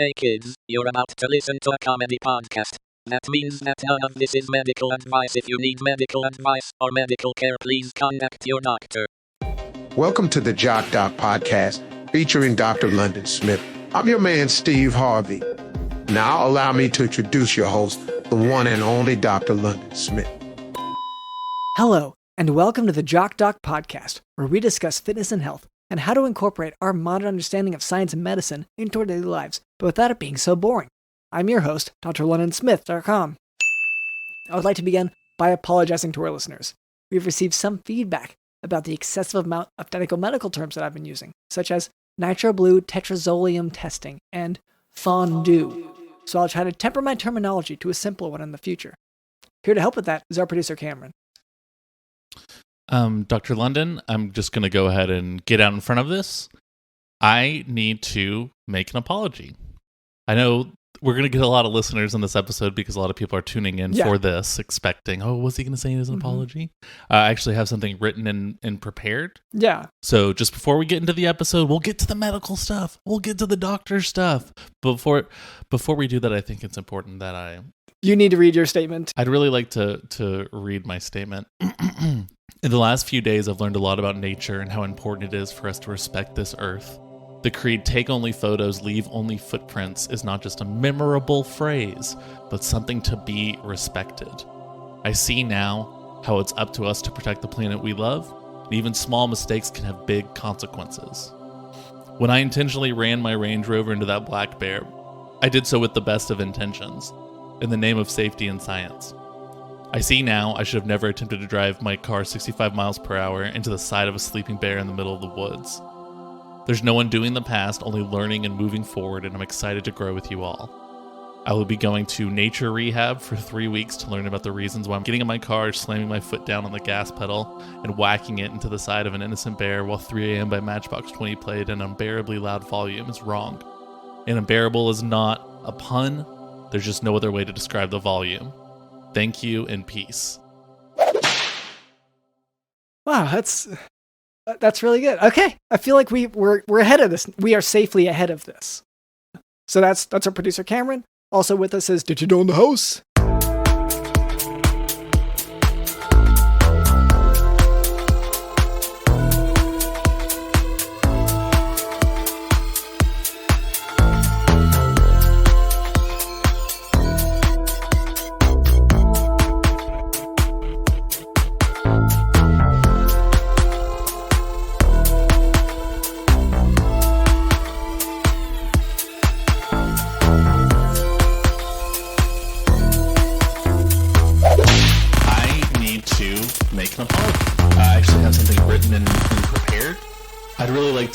Hey kids, you're about to listen to a comedy podcast. That means that none of this is medical advice. If you need medical advice or medical care, please contact your doctor. Welcome to the Jock podcast featuring Dr. London Smith. I'm your man, Steve Harvey. Now allow me to introduce your host, the one and only Dr. London Smith. Hello, and welcome to the Jock podcast, where we discuss fitness and health and how to incorporate our modern understanding of science and medicine into our daily lives, but without it being so boring. I'm your host, drlondonsmith.com. I would like to begin by apologizing to our listeners. We've received some feedback about the excessive amount of technical medical terms that I've been using, such as nitroblue tetrazolium testing and fondue. So I'll try to temper my terminology to a simpler one in the future. Here to help with that is our producer, Cameron. Dr. London, I'm just going to go ahead and get out in front of this. I need to make an apology. I know we're going to get a lot of listeners in this episode because a lot of people are tuning in for this, expecting, oh, what's he going to say in his apology? I actually have something written and prepared. Yeah. So just before we get into the episode, we'll get to the medical stuff. We'll get to the doctor stuff. Before we do that, I think it's important that You need to read your statement. I'd really like to read my statement. In the last few days, I've learned a lot about nature and how important it is for us to respect this earth. The creed, take only photos, leave only footprints, is not just a memorable phrase, but something to be respected. I see now how it's up to us to protect the planet we love, and even small mistakes can have big consequences. When I intentionally ran my Range Rover into that black bear, I did so with the best of intentions, in the name of safety and science. I see now I should have never attempted to drive my car 65 miles per hour into the side of a sleeping bear in the middle of the woods. There's no undoing the past, only learning and moving forward, and I'm excited to grow with you all. I will be going to nature rehab for 3 weeks to learn about the reasons why I'm getting in my car, slamming my foot down on the gas pedal, and whacking it into the side of an innocent bear while 3 a.m. by Matchbox 20 played in an unbearably loud volume is wrong. And unbearable is not a pun. There's just no other way to describe the volume. Thank you and peace. Wow, that's really good. Okay, I feel like we're ahead of this. We are safely ahead of this. So that's our producer Cameron. Also with us is Digital in the house.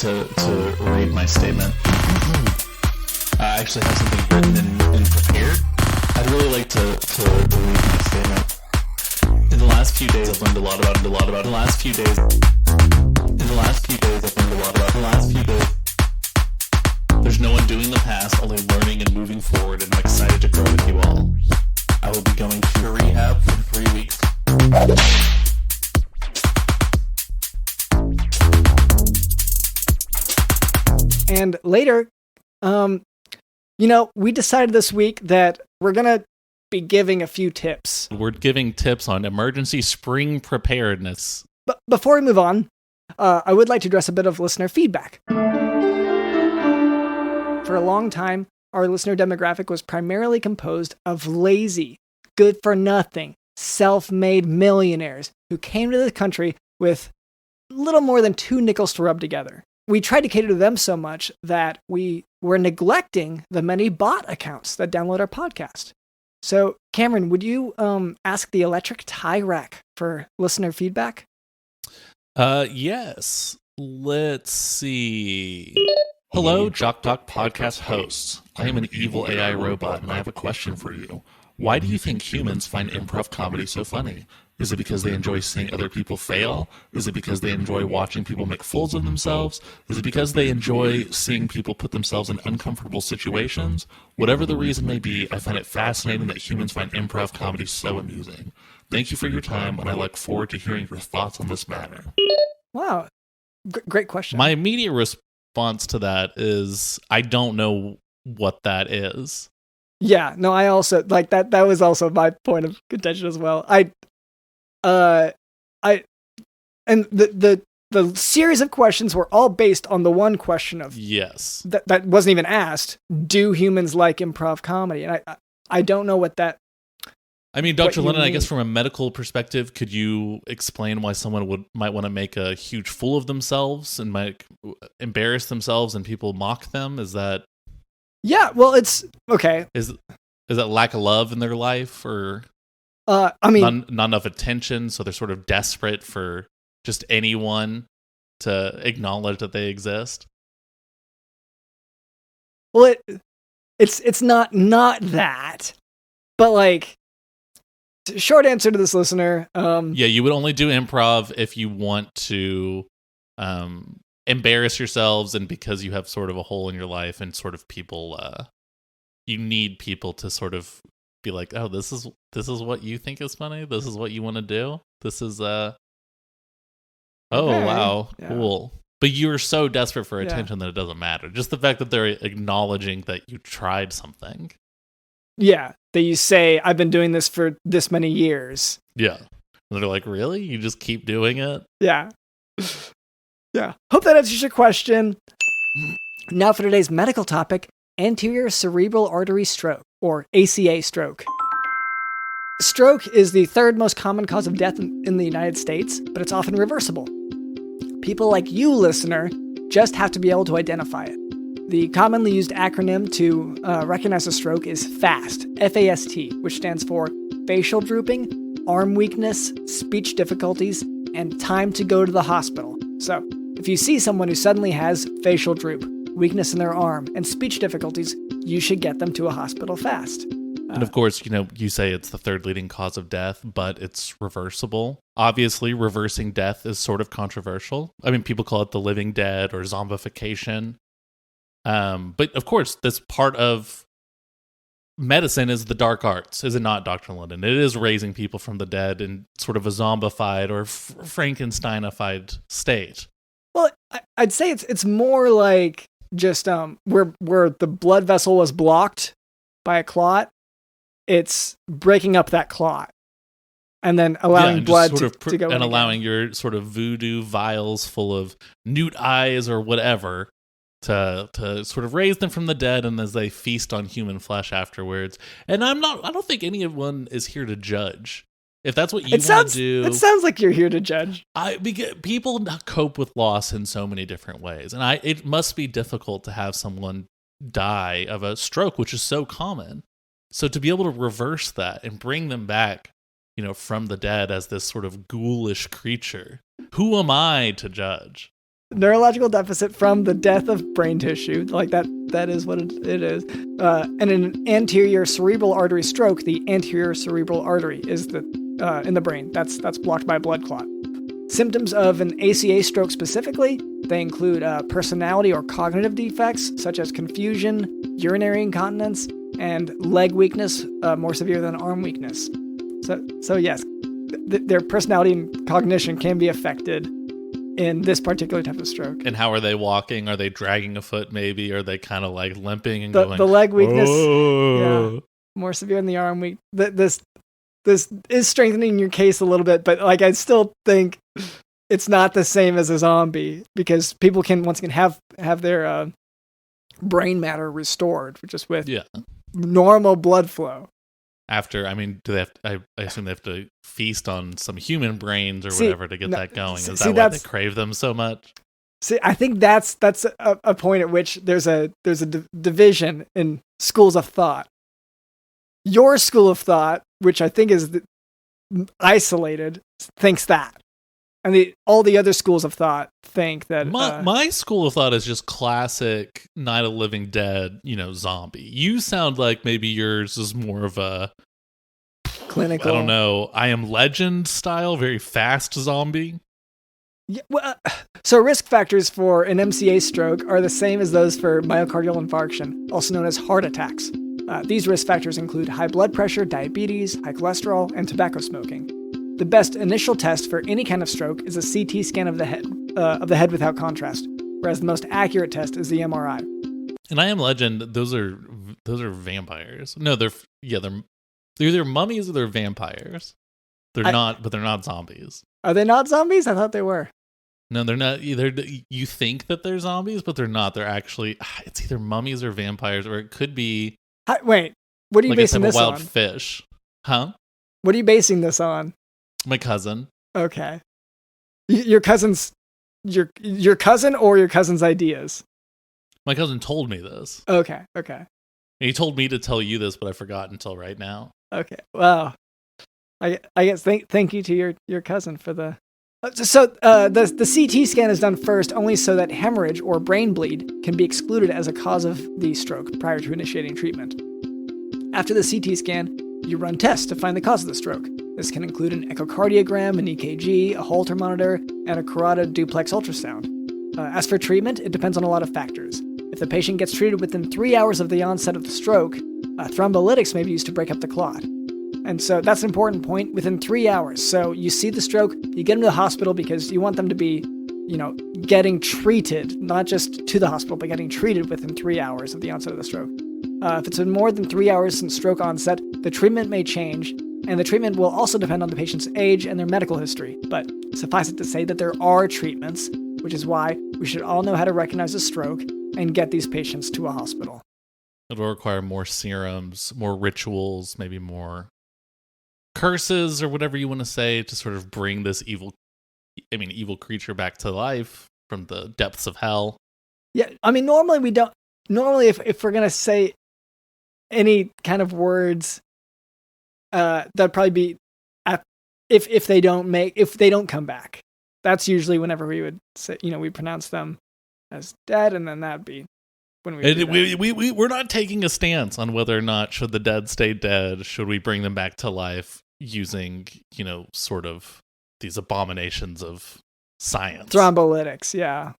To read my statement. I actually have something written and prepared. I'd really like to read my statement. In the last few days, I've learned a lot about. In the last few days, I've learned a lot about. In the last few days, there's no undoing the past, only learning and moving forward, and I'm excited to grow with you all. I will be going to rehab for 3 weeks. And later, we decided this week that we're going to be giving a few tips. We're giving tips on emergency spring preparedness. But before we move on, I would like to address a bit of listener feedback. For a long time, our listener demographic was primarily composed of lazy, good-for-nothing, self-made millionaires who came to the country with little more than 2 nickels to rub together. We tried to cater to them so much that we were neglecting the many bot accounts that download our podcast. So, Cameron, would you ask the electric tie rack for listener feedback? Yes. Let's see. Hello, Jock podcast hosts. I am an evil AI robot, and I have a question for you. Why do you think humans find improv comedy so funny? Is it because they enjoy seeing other people fail? Is it because they enjoy watching people make fools of themselves? Is it because they enjoy seeing people put themselves in uncomfortable situations? Whatever the reason may be, I find it fascinating that humans find improv comedy so amusing. Thank you for your time, and I look forward to hearing your thoughts on this matter. Wow. Great question. My immediate response to that is I don't know what that is. Yeah, no, I also like that. That was also my point of contention as well. And the series of questions were all based on the one question of yes that wasn't even asked. Do humans like improv comedy? And I don't know what that. I mean, Dr. Lennon, I guess from a medical perspective, could you explain why someone might want to make a huge fool of themselves and might embarrass themselves and people mock them? Is that? Yeah, well, it's okay. Is that lack of love in their life, or I mean, not enough attention, so they're sort of desperate for just anyone to acknowledge that they exist? Well, it's not that, but like. Short answer to this listener. Yeah, you would only do improv if you want to embarrass yourselves and because you have sort of a hole in your life and sort of people, you need people to sort of be like, oh, this is what you think is funny. This is what you want to do. This is, oh, okay. Wow, yeah. Cool. But you're so desperate for attention that it doesn't matter. Just the fact that they're acknowledging that you tried something. Yeah, that you say, I've been doing this for this many years. Yeah. And they're like, really? You just keep doing it? Yeah. Yeah. Hope that answers your question. Now for today's medical topic, anterior cerebral artery stroke, or ACA stroke. Stroke is the third most common cause of death in the United States, but it's often reversible. People like you, listener, just have to be able to identify it. The commonly used acronym to recognize a stroke is FAST, F-A-S-T, which stands for facial drooping, arm weakness, speech difficulties, and time to go to the hospital. So, if you see someone who suddenly has facial droop, weakness in their arm, and speech difficulties, you should get them to a hospital fast. And of course, you say it's the third leading cause of death, but it's reversible. Obviously, reversing death is sort of controversial. I mean, people call it the living dead or zombification. But of course, this part of medicine is the dark arts, is it not, Dr. London? It is raising people from the dead in sort of a zombified or Frankensteinified state. Well, I'd say it's more like just where the blood vessel was blocked by a clot, it's breaking up that clot and then allowing blood to go in. And allowing your sort of voodoo vials full of newt eyes or whatever to sort of raise them from the dead, and as they feast on human flesh afterwards. And I don't think anyone is here to judge. If that's what you want to do, it sounds like you're here to judge. People cope with loss in so many different ways, and it must be difficult to have someone die of a stroke, which is so common. So to be able to reverse that and bring them back, from the dead as this sort of ghoulish creature, who am I to judge? Neurological deficit from the death of brain tissue, like that is what it is. And in an anterior cerebral artery stroke, the anterior cerebral artery is in the brain. That's blocked by a blood clot. Symptoms of an ACA stroke specifically, they include personality or cognitive defects, such as confusion, urinary incontinence, and leg weakness, more severe than arm weakness. So yes, their personality and cognition can be affected in this particular type of stroke. And how are they walking? Are they dragging a foot maybe? Are they kind of like limping and going? The leg weakness, oh. Yeah, more severe than the arm weak. This is strengthening your case a little bit, but like I still think it's not the same as a zombie, because people can once again have their brain matter restored, just with normal blood flow. After, do they have? I assume they have to feast on some human brains or whatever to get that going. Is that why they crave them so much? See, I think that's a point at which there's a division in schools of thought. Your school of thought, which I think is isolated, thinks that, and all the other schools of thought think that. My school of thought is just classic Night of the Living Dead, zombie. You sound like maybe yours is more of a clinical. I don't know. I Am Legend style, very fast zombie. Yeah, well, so risk factors for an MCA stroke are the same as those for myocardial infarction, also known as heart attacks. These risk factors include high blood pressure, diabetes, high cholesterol, and tobacco smoking. The best initial test for any kind of stroke is a CT scan of the head without contrast, whereas the most accurate test is the MRI. And I Am Legend, those are vampires. No, they're either mummies or they're vampires. They're not zombies. Are they not zombies? I thought they were. No, they're not either. You think that they're zombies, but they're not. They're actually, it's either mummies or vampires, or it could be. Wait, what are you like basing a type this of wild on? Fish, huh? What are you basing this on? My cousin. Okay, your cousin's your cousin or your cousin's ideas. My cousin told me this. Okay. And he told me to tell you this, but I forgot until right now. Okay. Well, I guess thank you to your cousin for the. So the CT scan is done first only so that hemorrhage or brain bleed can be excluded as a cause of the stroke prior to initiating treatment. After the CT scan, you run tests to find the cause of the stroke. This can include an echocardiogram, an EKG, a Holter monitor, and a carotid duplex ultrasound. As for treatment, it depends on a lot of factors. If the patient gets treated within 3 hours of the onset of the stroke, thrombolytics may be used to break up the clot. And so that's an important point, within 3 hours. So you see the stroke, you get them to the hospital because you want them to be, getting treated, not just to the hospital, but getting treated within 3 hours of the onset of the stroke. If it's been more than 3 hours since stroke onset, the treatment may change, and the treatment will also depend on the patient's age and their medical history. But suffice it to say that there are treatments, which is why we should all know how to recognize a stroke and get these patients to a hospital. It'll require more serums, more rituals, maybe more curses or whatever you want to say to sort of bring this evil creature back to life from the depths of hell. Yeah, I mean, normally if we're going to say any kind of words, that'd probably be if they don't come back. That's usually whenever we would say, we pronounce them as dead, and then that'd be when we're not taking a stance on whether or not should the dead stay dead, should we bring them back to life using, sort of these abominations of science. Thrombolytics, yeah.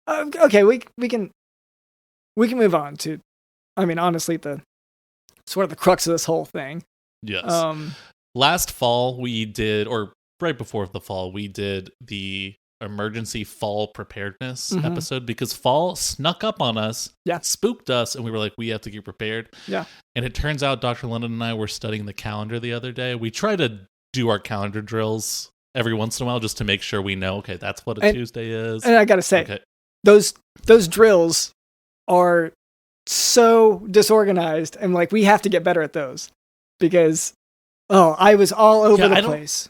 Okay, we can move on to, honestly, the sort of the crux of this whole thing. Yes. Last fall we did, or right before the fall, we did the emergency fall preparedness episode because fall snuck up on us, spooked us, and we were like, we have to get prepared. Yeah. And it turns out Dr. London and I were studying the calendar the other day. We try to do our calendar drills every once in a while just to make sure we know, okay, that's what a Tuesday is. And I gotta say, those drills are so disorganized, and we have to get better at those because I was all over the place.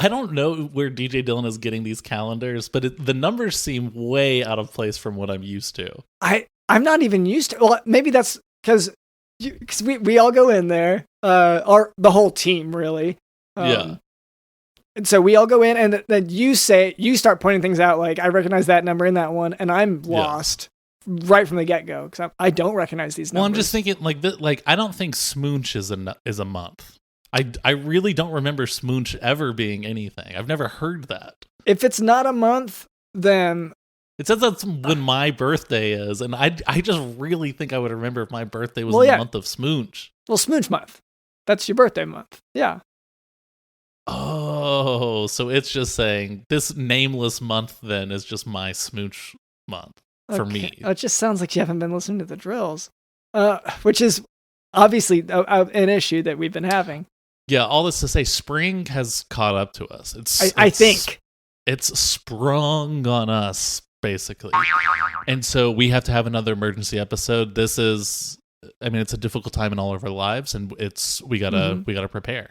I don't know where DJ Dillon is getting these calendars, but the numbers seem way out of place from what I'm used to. I'm not even used to. Well, maybe that's because we all go in there, the whole team really. Yeah. And so we all go in, and then you start pointing things out like I recognize that number in that one, and I'm lost right from the get go because I don't recognize these numbers. Well, I'm just thinking I don't think Smooch is a month. I really don't remember Smooch ever being anything. I've never heard that. If it's not a month, then it says that's when my birthday is, and I just really think I would remember if my birthday was in the month of Smooch. Well, Smooch month. That's your birthday month. Yeah. Oh, so it's just saying this nameless month then is just my Smooch month for me. It just sounds like you haven't been listening to the drills, which is obviously an issue that we've been having. Yeah, all this to say, spring has caught up to us. I think it's sprung on us, basically. And so we have to have another emergency episode. This is, it's a difficult time in all of our lives, and we gotta prepare.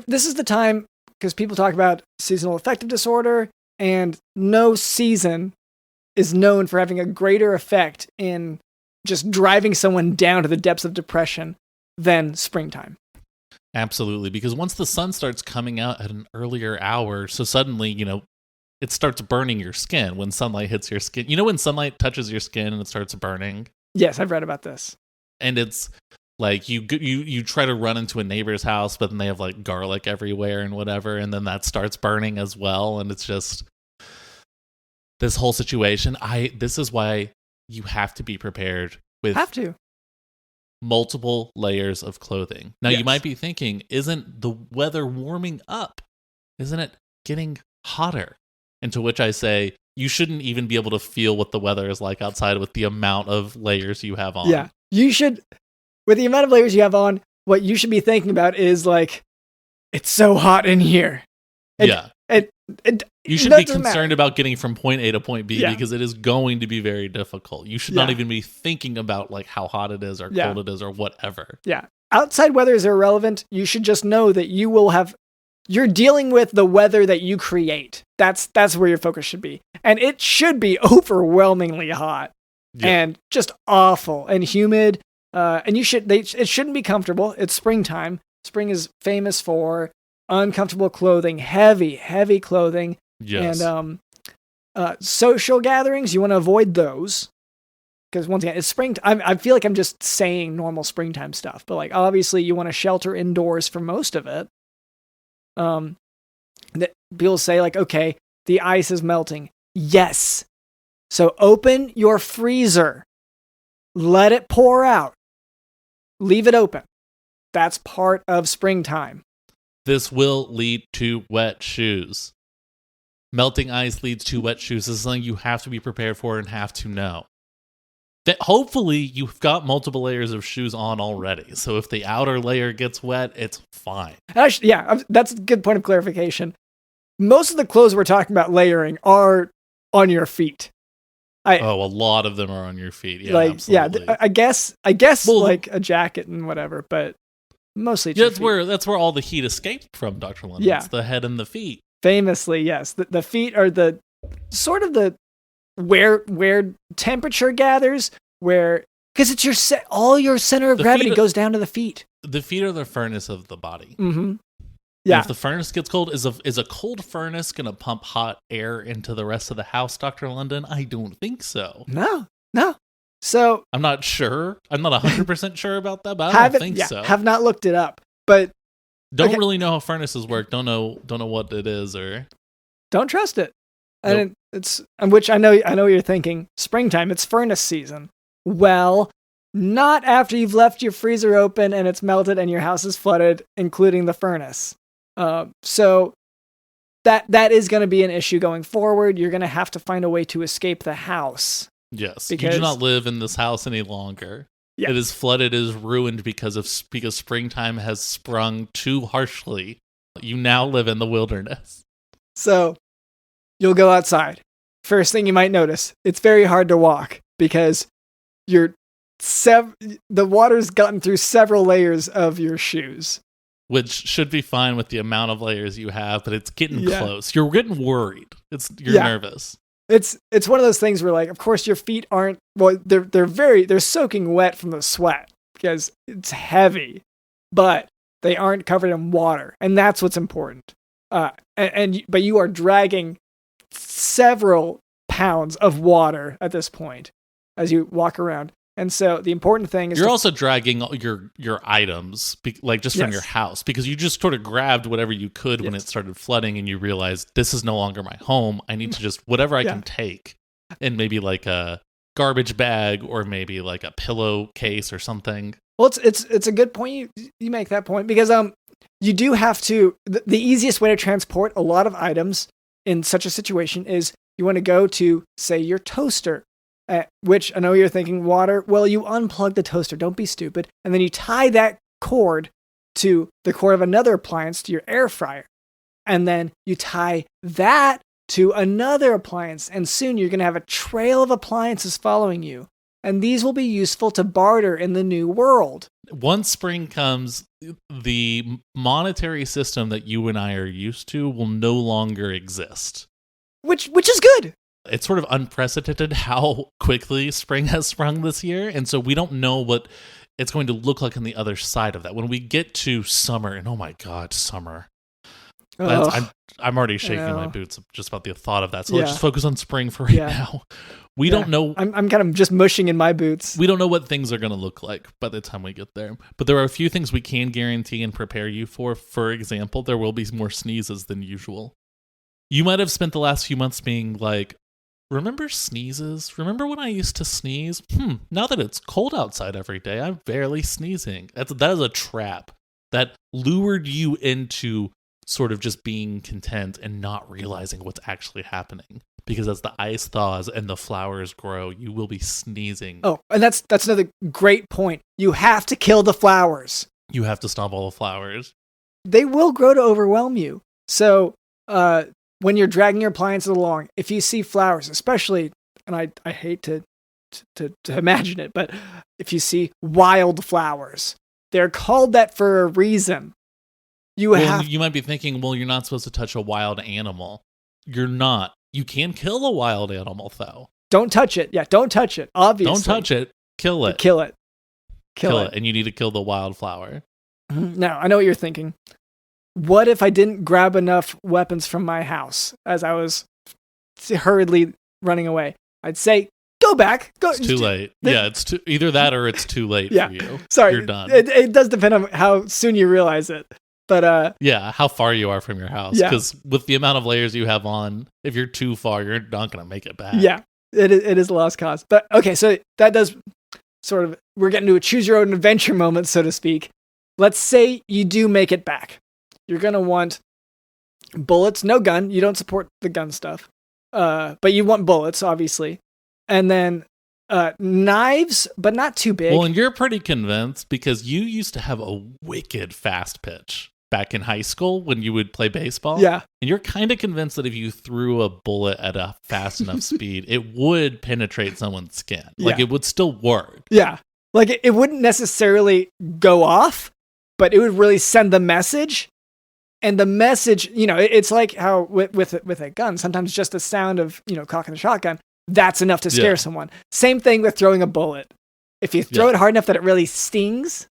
This is the time, because people talk about seasonal affective disorder, and no season is known for having a greater effect in just driving someone down to the depths of depression than springtime. Absolutely, because once the sun starts coming out at an earlier hour, so suddenly, it starts burning your skin when sunlight hits your skin. You know when sunlight touches your skin and it starts burning? Yes, I've read about this. And it's like you try to run into a neighbor's house, but then they have garlic everywhere and whatever, and then that starts burning as well, and it's just this whole situation. This is why you have to be prepared with multiple layers of clothing. Now, you might be thinking, isn't the weather warming up? Isn't it getting hotter? And to which I say, you shouldn't even be able to feel what the weather is like outside with the amount of layers you have on. Yeah. You should, with the amount of layers you have on, what you should be thinking about is like, it's so hot in here. You should be concerned about getting from point A to point B because it is going to be very difficult. You should not even be thinking about like how hot it is or cold it is or whatever. Yeah. Outside weather is irrelevant. You should just know that you're dealing with the weather that you create. That's where your focus should be. And it should be overwhelmingly hot and just awful and humid. And it shouldn't be comfortable. It's springtime. Spring is famous for uncomfortable clothing, heavy clothing. Yes. And social gatherings, you want to avoid those. Because once again, it's springtime. I feel like I'm just saying normal springtime stuff. But like, obviously, you want to shelter indoors for most of it. That people say like, okay, the ice is melting. Yes. So open your freezer. Let it pour out. Leave it open. That's part of springtime. This will lead to wet shoes. Melting ice leads to wet shoes. This is something you have to be prepared for and have to know. That hopefully you've got multiple layers of shoes on already. So if the outer layer gets wet, it's fine. Actually, that's a good point of clarification. Most of the clothes we're talking about layering are on your feet. A lot of them are on your feet. Yeah, like, absolutely. I guess like a jacket and whatever, but mostly it's your feet. That's where all the heat escaped from, Dr. London. Yeah. It's the head and the feet. Famously, yes. The feet are the sort of the where temperature gathers, because it's all your center of gravity goes down to the feet. The feet are the furnace of the body. Mm-hmm. Yeah. And if the furnace gets cold, is a cold furnace going to pump hot air into the rest of the house, Dr. London? I don't think so. No. So I'm not sure. I'm not 100% sure about that, but I don't think so. Have not looked it up, but don't really know how furnaces work. Don't know what it is or don't trust it. Nope. And which I know what you're thinking. Springtime, it's furnace season. Well, not after you've left your freezer open and it's melted and your house is flooded, including the furnace. So that is going to be an issue going forward. You're going to have to find a way to escape the house. Yes, you do not live in this house any longer. Yeah. It is flooded, it is ruined because springtime has sprung too harshly. You now live in the wilderness. So you'll go outside. First thing you might notice, it's very hard to walk because the water's gotten through several layers of your shoes. Which should be fine with the amount of layers you have, but it's getting close. You're getting worried. You're nervous. It's one of those things where, like, of course your feet aren't, well, they're soaking wet from the sweat because it's heavy, but they aren't covered in water, and that's what's important. But you are dragging several pounds of water at this point as you walk around. And so the important thing is you're also dragging your items, like just from your house, because you just sort of grabbed whatever you could when it started flooding, and you realized this is no longer my home. I need to just whatever I can take, and maybe like a garbage bag or maybe like a pillowcase or something. Well, it's a good point you make that point because you do have to. The easiest way to transport a lot of items in such a situation is you want to go to, say, your toaster. Which I know you're thinking water. Well, you unplug the toaster. Don't be stupid. And then you tie that cord to the cord of another appliance, to your air fryer. And then you tie that to another appliance. And soon you're going to have a trail of appliances following you. And these will be useful to barter in the new world. Once spring comes, the monetary system that you and I are used to will no longer exist. Which is good. It's sort of unprecedented how quickly spring has sprung this year. And so we don't know what it's going to look like on the other side of that. When we get to summer, and oh my God, summer. I'm already shaking my boots just about the thought of that. So let's just focus on spring for right now. We don't know. I'm kind of just mushing in my boots. We don't know what things are going to look like by the time we get there. But there are a few things we can guarantee and prepare you for. For example, there will be more sneezes than usual. You might have spent the last few months being like, remember sneezes? Remember when I used to sneeze? Now that it's cold outside every day, I'm barely sneezing. That is a trap that lured you into sort of just being content and not realizing what's actually happening. Because as the ice thaws and the flowers grow, you will be sneezing. Oh, and that's another great point. You have to kill the flowers. You have to stop all the flowers. They will grow to overwhelm you. So when you're dragging your appliances along, if you see flowers, especially, and I hate to imagine it, but if you see wild flowers, they're called that for a reason. You might be thinking, well, you're not supposed to touch a wild animal. You're not. You can kill a wild animal, though. Don't touch it. Yeah, don't touch it, obviously. Don't touch it. Kill it. Kill it. And you need to kill the wildflower. Now, I know what you're thinking. What if I didn't grab enough weapons from my house as I was hurriedly running away? I'd say, go back. It's too late. It's either that or it's too late for you. Sorry. You're done. It does depend on how soon you realize it. But how far you are from your house. Because with the amount of layers you have on, if you're too far, you're not going to make it back. Yeah, it is a lost cause. But okay, so that does sort of, we're getting to a choose your own adventure moment, so to speak. Let's say you do make it back. You're going to want bullets, no gun. You don't support the gun stuff. But you want bullets, obviously. And then knives, but not too big. Well, and you're pretty convinced because you used to have a wicked fast pitch back in high school when you would play baseball. Yeah. And you're kind of convinced that if you threw a bullet at a fast enough speed, it would penetrate someone's skin. Like it would still work. Yeah. Like it wouldn't necessarily go off, but it would really send the message. And the message, it's like how with a gun, sometimes just the sound of, cocking the shotgun, that's enough to scare someone. Same thing with throwing a bullet. If you throw it hard enough that it really stings.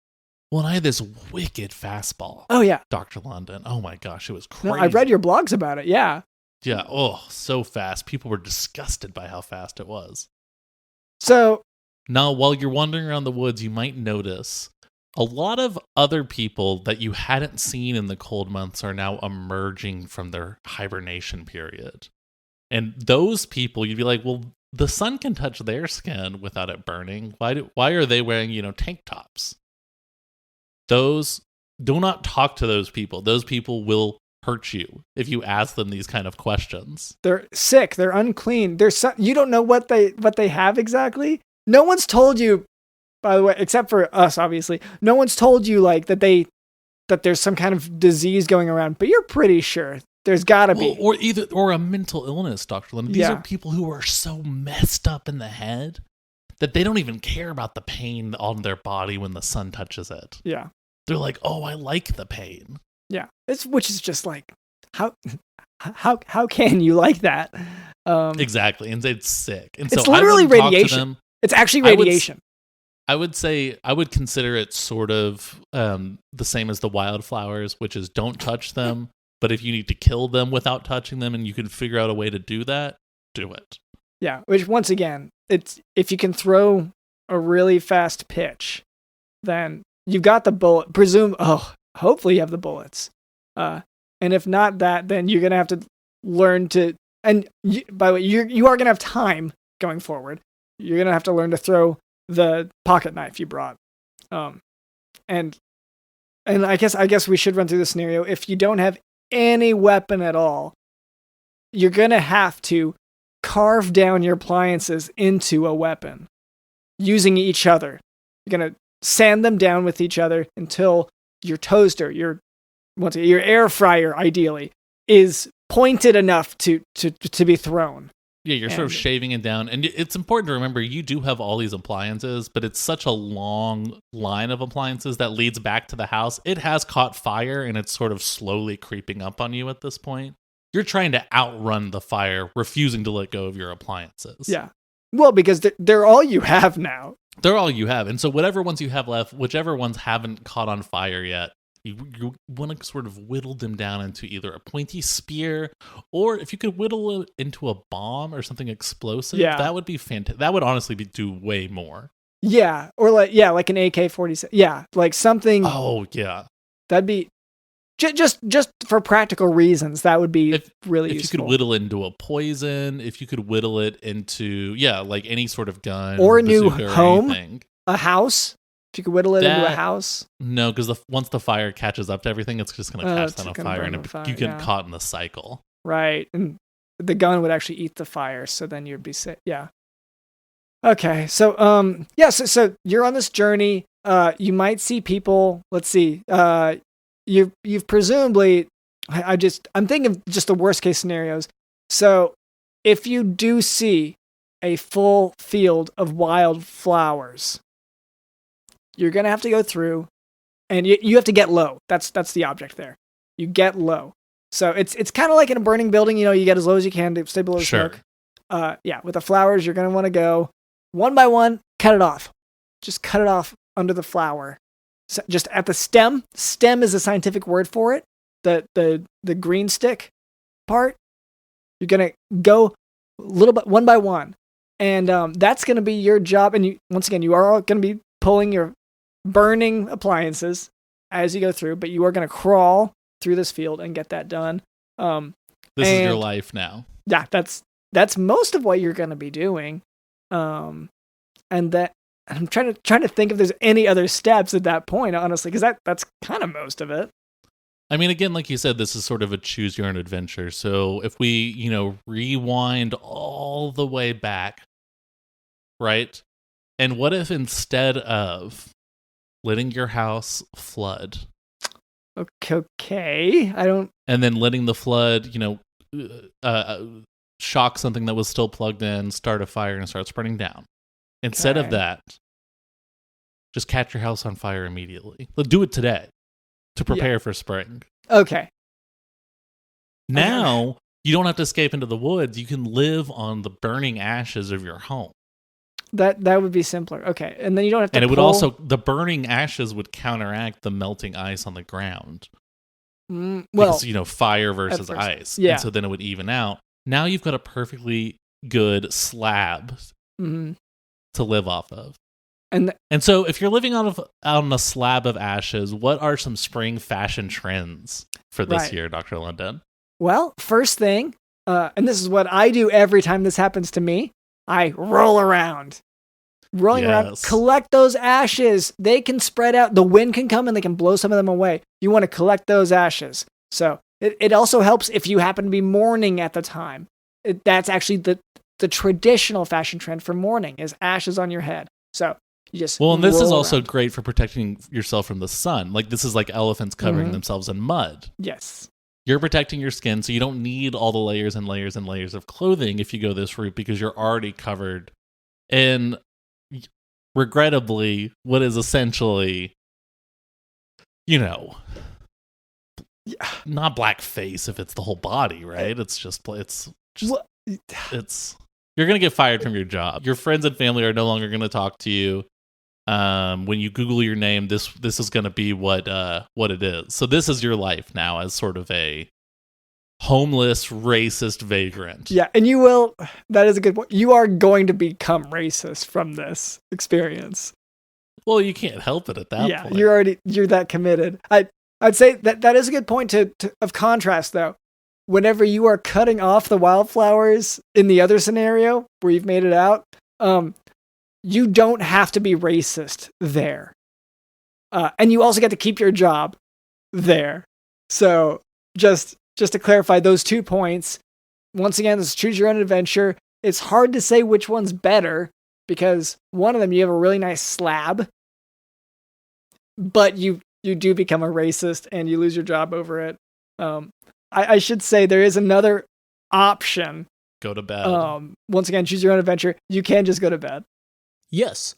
Well, I had this wicked fastball. Oh, yeah. Dr. London. Oh, my gosh. It was crazy. No, I read your blogs about it. Yeah. Yeah. Oh, so fast. People were disgusted by how fast it was. So now, while you're wandering around the woods, you might notice a lot of other people that you hadn't seen in the cold months are now emerging from their hibernation period. And those people, you'd be like, well, the sun can touch their skin without it burning. Why are they wearing, tank tops? Do not talk to those people. Those people will hurt you if you ask them these kind of questions. They're sick. They're unclean. You don't know what they have exactly. No one's told you, by the way, except for us, obviously. No one's told you that there's some kind of disease going around, but you're pretty sure there's gotta be. Or a mental illness, Dr. Lynn. These are people who are so messed up in the head that they don't even care about the pain on their body when the sun touches it. Yeah. They're like, oh, I like the pain. Yeah. Which is just like, how can you like that? Exactly. And it's sick. And it's so literally radiation. It's actually radiation. I would say I would consider it sort of the same as the wildflowers, which is don't touch them. But if you need to kill them without touching them and you can figure out a way to do that, do it. Yeah, which once again, it's if you can throw a really fast pitch, then you've got the bullet. Hopefully you have the bullets. And if not that, then you're going to have to learn to, by the way, you are going to have time going forward. You're going to have to learn to throw the pocket knife you brought. And I guess we should run through the scenario. If you don't have any weapon at all, you're going to have to carve down your appliances into a weapon using each other. You're going to sand them down with each other until your toaster, your air fryer, ideally, is pointed enough to be thrown. Yeah, you're sort of shaving it down. And it's important to remember you do have all these appliances, but it's such a long line of appliances that leads back to the house. It has caught fire and it's sort of slowly creeping up on you at this point. You're trying to outrun the fire, refusing to let go of your appliances. Yeah. Well, because they're all you have now. They're all you have. And so whatever ones you have left, whichever ones haven't caught on fire yet, you want to sort of whittle them down into either a pointy spear, or if you could whittle it into a bomb or something explosive, that would be fantastic. That would honestly do way more. Yeah, or like an AK-47. Yeah, like something. Oh yeah, that'd be just for practical reasons. That would be really useful. If you could whittle it into a poison, if you could whittle it into like any sort of gun or a new home, a house. If you could whittle it into a house? No, because once the fire catches up to everything, it's just going to catch on fire, and you get caught in the cycle. Right, and the gun would actually eat the fire, so then you'd be safe. Yeah. Okay, so so you're on this journey. You might see people. Let's see. You've presumably. I'm thinking of just the worst case scenarios. So, if you do see a full field of wildflowers, you're gonna have to go through, and you have to get low. That's the object there. You get low. So it's kind of like in a burning building. You get as low as you can to stay below the smoke. With the flowers, you're gonna want to go one by one. Cut it off. Just cut it off under the flower. So just at the stem. Stem is a scientific word for it. The green stick part. You're gonna go a little bit one by one, and that's gonna be your job. And you are gonna be pulling your burning appliances as you go through, but you are gonna crawl through this field and get that done. This is your life now. Yeah, that's most of what you're gonna be doing. And that I'm trying to think if there's any other steps at that point, honestly, because that's kind of most of it. I mean, again, like you said, this is sort of a choose your own adventure. So if we, rewind all the way back, right? And what if instead of letting your house flood? Okay. And then letting the flood, shock something that was still plugged in, start a fire, and start spreading down. Instead of that, just catch your house on fire immediately. Let's do it today. To prepare for spring. Okay. Now, you don't have to escape into the woods. You can live on the burning ashes of your home. That would be simpler. Okay. And then you don't have to And it would also, the burning ashes would counteract the melting ice on the ground. Because, fire versus ice. Yeah. And so then it would even out. Now you've got a perfectly good slab to live off of. And so if you're living on a slab of ashes, what are some spring fashion trends for this year, Dr. London? Well, first thing, and this is what I do every time this happens to me, I roll around. Rolling around, collect those ashes. They can spread out. The wind can come and they can blow some of them away. You want to collect those ashes. So it also helps if you happen to be mourning at the time. That's actually the traditional fashion trend for mourning is ashes on your head. So and this is also great for protecting yourself from the sun. Like this is like elephants covering themselves in mud. Yes. You're protecting your skin, so you don't need all the layers and layers and layers of clothing if you go this route because you're already covered in, regrettably, what is essentially, not black face if it's the whole body, right? You're going to get fired from your job. Your friends and family are no longer going to talk to you. When you Google your name, this is going to be what it is. So this is your life now as sort of a homeless, racist vagrant. Yeah, and you will. That is a good point. You are going to become racist from this experience. Well, you can't help it at that point. Yeah, you're that committed. I'd say that is a good point of contrast though. Whenever you are cutting off the wildflowers in the other scenario where you've made it out, you don't have to be racist there. And you also get to keep your job there. So just to clarify those 2 points, once again, this is choose your own adventure. It's hard to say which one's better because one of them, you have a really nice slab, but you do become a racist and you lose your job over it. I should say there is another option. Go to bed. Once again, choose your own adventure. You can just go to bed. Yes.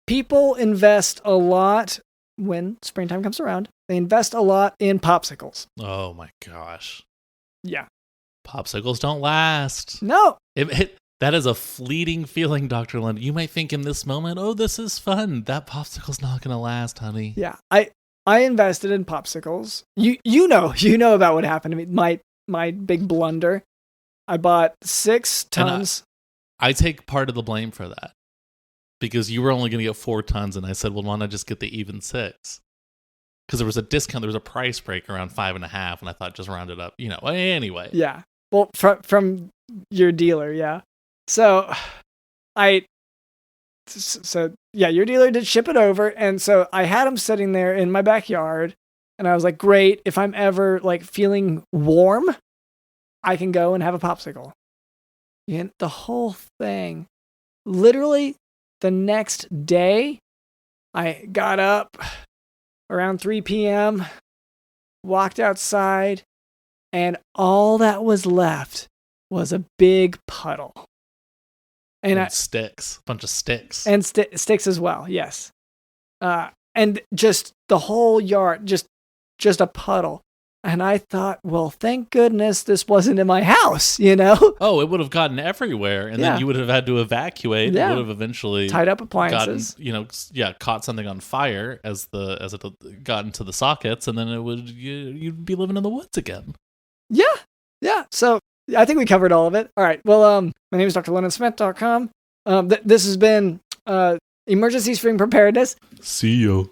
People invest a lot when springtime comes around. They invest a lot in popsicles. Oh my gosh. Yeah. Popsicles don't last. No. That is a fleeting feeling, Dr. London. You might think in this moment, oh, this is fun. That popsicle's not going to last, honey. Yeah. I invested in popsicles. You know about what happened to me. My big blunder. I bought 6 tons. I take part of the blame for that because you were only going to get 4 tons, and I said, well, why not just get the even 6? Because there was a discount, there was a price break around 5.5, and I thought just round it up. Anyway. Yeah. Well, from your dealer, yeah. So, I So yeah, your dealer did ship it over. And so I had them sitting there in my backyard. And I was like, great. If I'm ever like feeling warm, I can go and have a popsicle. And the whole thing, literally the next day, I got up around 3 p.m., walked outside, and all that was left was a big puddle. And sticks, a bunch of sticks. And sticks as well, yes. And just the whole yard, just a puddle. And I thought, well, thank goodness this wasn't in my house, you know? Oh, it would have gotten everywhere, and then you would have had to evacuate. Yeah. It would have eventually tied up appliances. Caught something on fire as it got into the sockets, and then you'd be living in the woods again. Yeah. So I think we covered all of it. All right. Well, my name is drlondonsmith.com. This has been Emergency Spring Preparedness. See you.